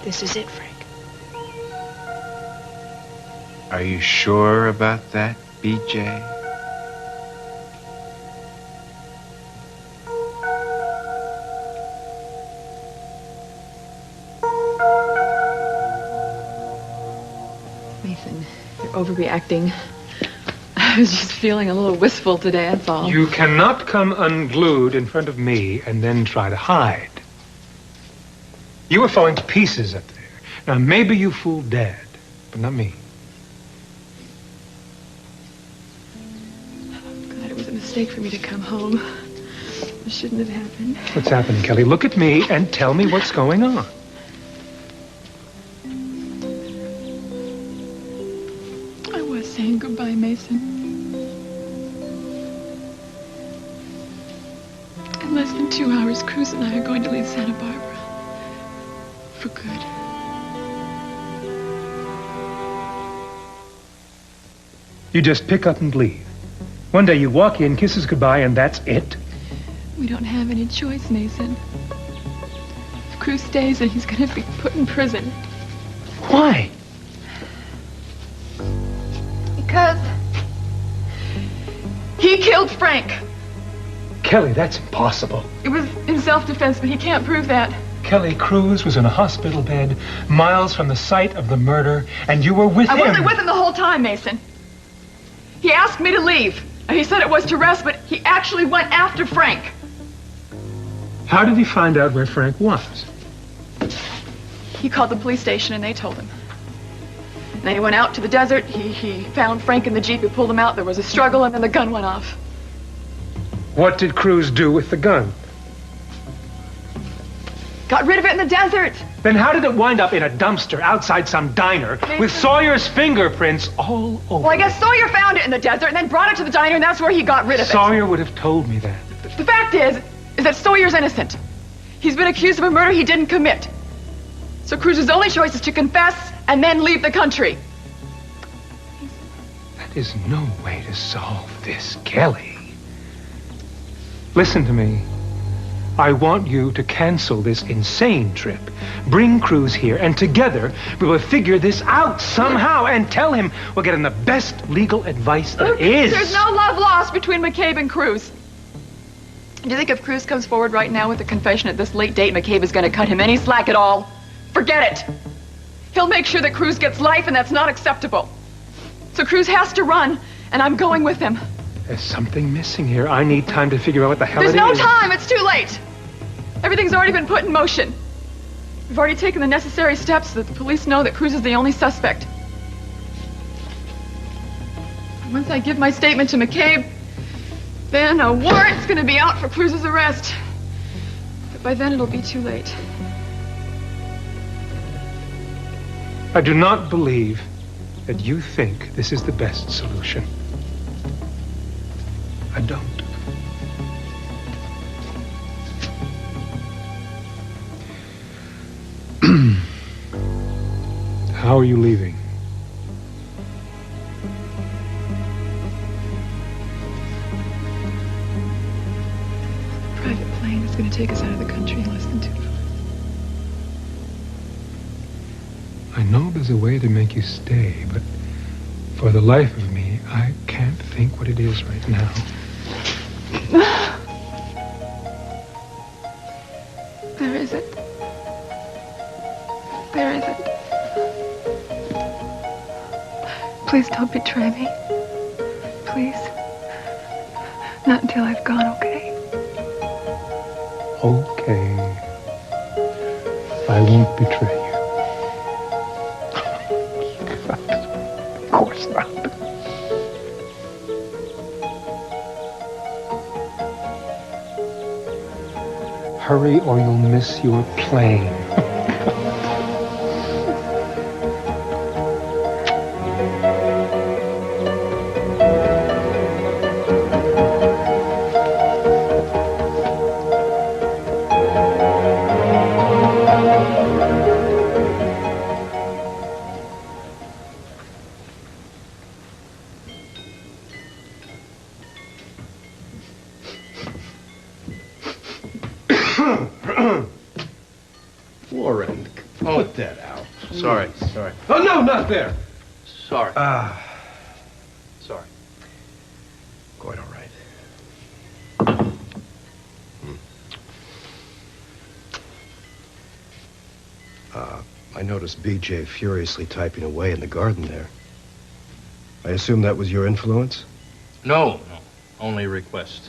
This is it, Frank. Are you sure about that, BJ? Nathan, you're overreacting. I was just feeling a little wistful today, that's all. You cannot come unglued in front of me and then try to hide. You were falling to pieces up there. Now, maybe you fooled Dad, but not me. I'm glad it was a mistake for me to come home. It shouldn't have happened. What's happening, Kelly? Look at me and tell me what's going on. I was saying goodbye, Mason. In less than 2 hours, Cruz and I are going to leave Santa-Barbara. For good. You just pick up and leave. One day you walk in, kiss us goodbye, and that's it? We don't have any choice, Mason. If Cruz stays, then he's going to be put in prison. Why? Because he killed Frank. Kelly, that's impossible. It was in self-defense, but he can't prove that. Kelly, Cruz was in a hospital bed miles from the site of the murder, and you were with him. I wasn't with him the whole time, Mason. He asked me to leave. He said it was to rest, but he actually went after Frank. How did he find out where Frank was? He called the police station and they told him. And then he went out to the desert. He found Frank in the Jeep. He pulled him out. There was a struggle and then the gun went off. What did Cruz do with the gun? Got rid of it in the desert. Then how did it wind up in a dumpster outside some diner with Sawyer's fingerprints all over Well, I guess Sawyer found it in the desert and then brought it to the diner and that's where he got rid of it. Sawyer would have told me that. The fact is that Sawyer's innocent. He's been accused of a murder he didn't commit. So Cruz's only choice is to confess and then leave the country. That is no way to solve this, Kelly. Listen to me. I want you to cancel this insane trip. Bring Cruz here, and together we will figure this out somehow and tell him we'll get him the best legal advice there is. There's no love lost between McCabe and Cruz. Do you think if Cruz comes forward right now with a confession at this late date, McCabe is going to cut him any slack at all? Forget it. He'll make sure that Cruz gets life, and that's not acceptable. So Cruz has to run, and I'm going with him. There's something missing here. I need time to figure out what the hell it is. There's no time. It's too late. Everything's already been put in motion. We've already taken the necessary steps so that the police know that Cruz is the only suspect. Once I give my statement to McCabe, then a warrant's going to be out for Cruz's arrest. But by then it'll be too late. I do not believe that you think this is the best solution. I don't. How are you leaving? A private plane is going to take us out of the country in less than 2 hours. I know there's a way to make you stay, but for the life of me, I can't think what it is right now. There isn't. There isn't. Please don't betray me. Please. Not until I've gone, okay? Okay. I won't betray you. Of course not. Hurry or you'll miss your plane. Oh, Put that out. sorry. Oh, no, not there. Sorry. Sorry. Quite all right. I noticed BJ furiously typing away in the garden there. I assume that was your influence? No. Only a request.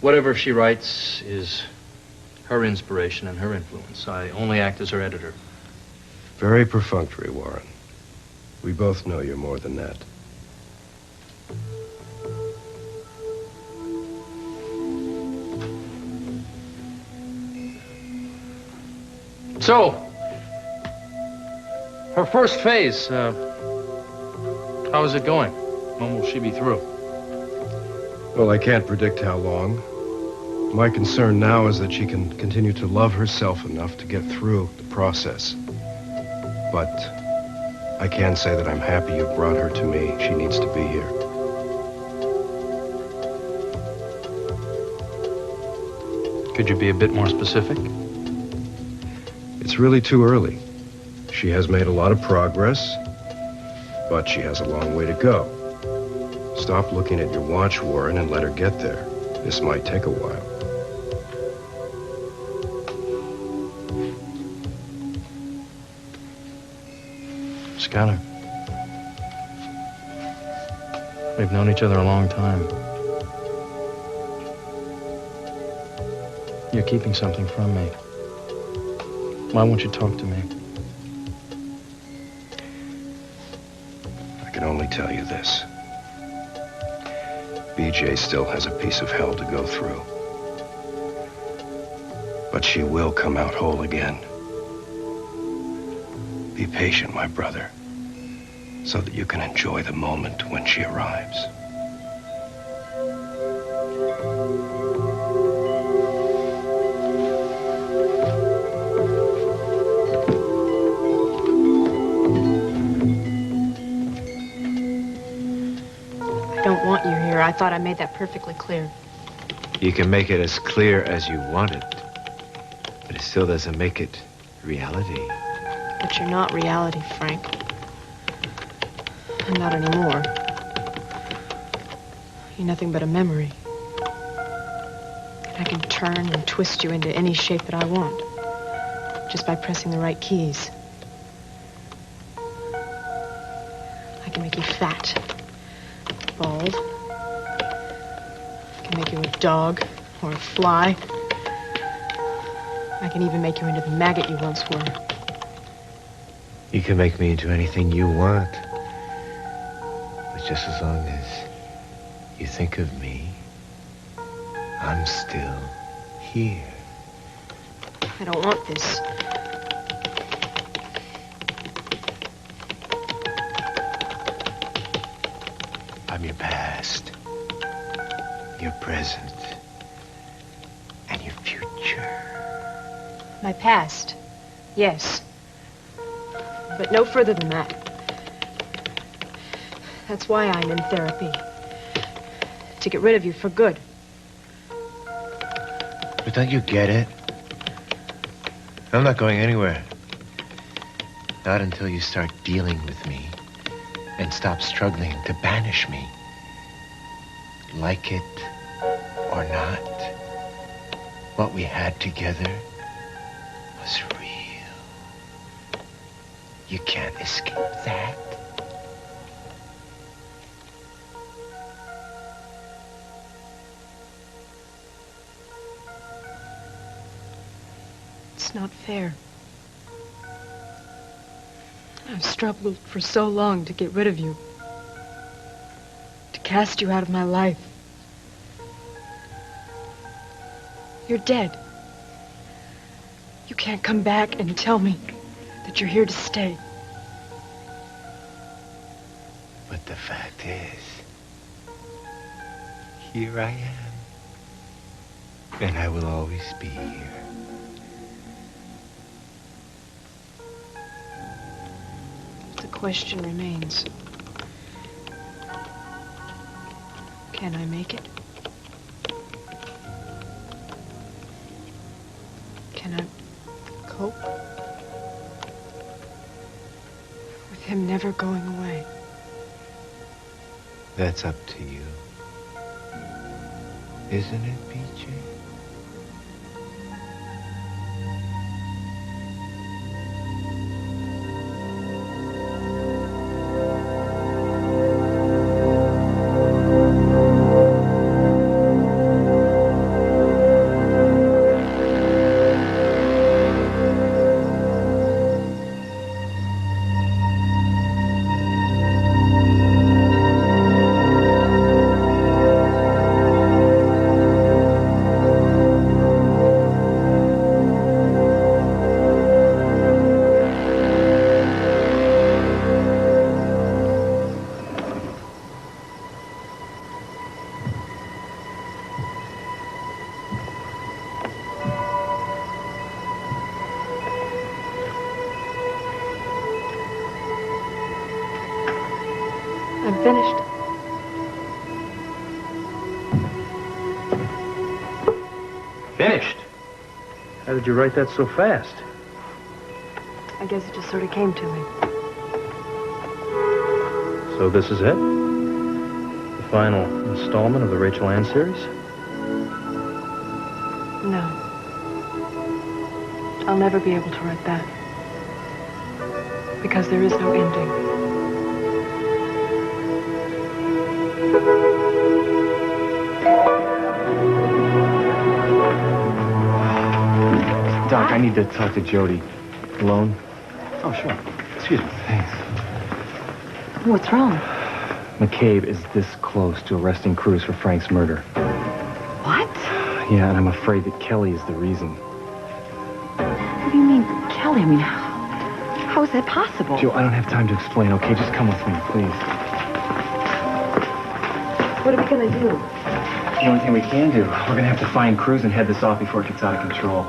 Whatever she writes is her inspiration and her influence. I only act as her editor. Very perfunctory, Warren. We both know you're more than that. So, her first phase, how is it going? When will she be through? Well, I can't predict how long. My concern now is that she can continue to love herself enough to get through the process. But I can say that I'm happy you brought her to me. She needs to be here. Could you be a bit more specific? It's really too early. She has made a lot of progress, but she has a long way to go. Stop looking at your watch, Warren, and let her get there. This might take a while. Skylar, we've known each other a long time. You're keeping something from me. Why won't you talk to me? I can only tell you this. BJ still has a piece of hell to go through. But she will come out whole again. Be patient, my brother, so that you can enjoy the moment when she arrives. I don't want you here. I thought I made that perfectly clear. You can make it as clear as you want it, but it still doesn't make it reality. But you're not reality, Frank. Not anymore. You're nothing but a memory. And I can turn and twist you into any shape that I want, just by pressing the right keys. I can make you fat, bald. I can make you a dog or a fly. I can even make you into the maggot you once were. You can make me into anything you want. But just as long as you think of me, I'm still here. I don't want this. I'm your past, your present, and your future. My past, yes. But no further than that. That's why I'm in therapy. To get rid of you for good. But don't you get it? I'm not going anywhere. Not until you start dealing with me and stop struggling to banish me. Like it or not, what we had together was real. You can't escape that. It's not fair. I've struggled for so long to get rid of you. To cast you out of my life. You're dead. You can't come back and tell me that you're here to stay. But the fact is, here I am. And I will always be here. The question remains. Can I make it? Can I cope? him never going away. That's up to you. Isn't it, PJ? I'm finished. Finished? How did you write that so fast? I guess it just sort of came to me. So this is it? The final installment of the Rachel Ann series? No. I'll never be able to write that. Because there is no ending. Doc, I need to talk to Jody. Alone? Oh, sure. Excuse me. Thanks. What's wrong? McCabe is this close to arresting Cruz for Frank's murder. What? Yeah, and I'm afraid that Kelly is the reason. What do you mean, Kelly? I mean, how is that possible? Joe, I don't have time to explain, okay? Just come with me, please. What are we gonna do? The only thing we can do, we're gonna have to find Cruz and head this off before it gets out of control.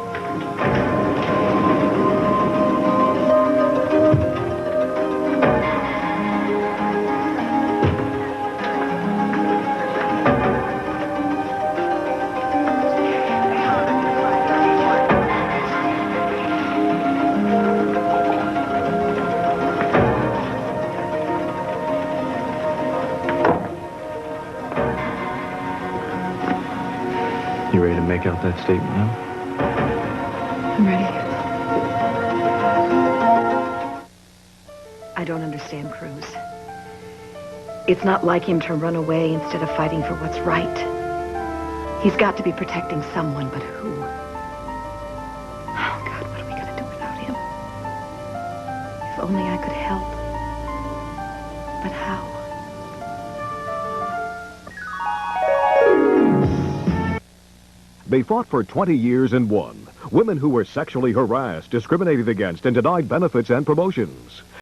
You ready to make out that statement now? I'm ready. I don't understand Cruz. It's not like him to run away instead of fighting for what's right. He's got to be protecting someone, but who? Oh, God, what are we going to do without him? If only I could help. But how? They fought for 20 years and won. Women who were sexually harassed, discriminated against, and denied benefits and promotions.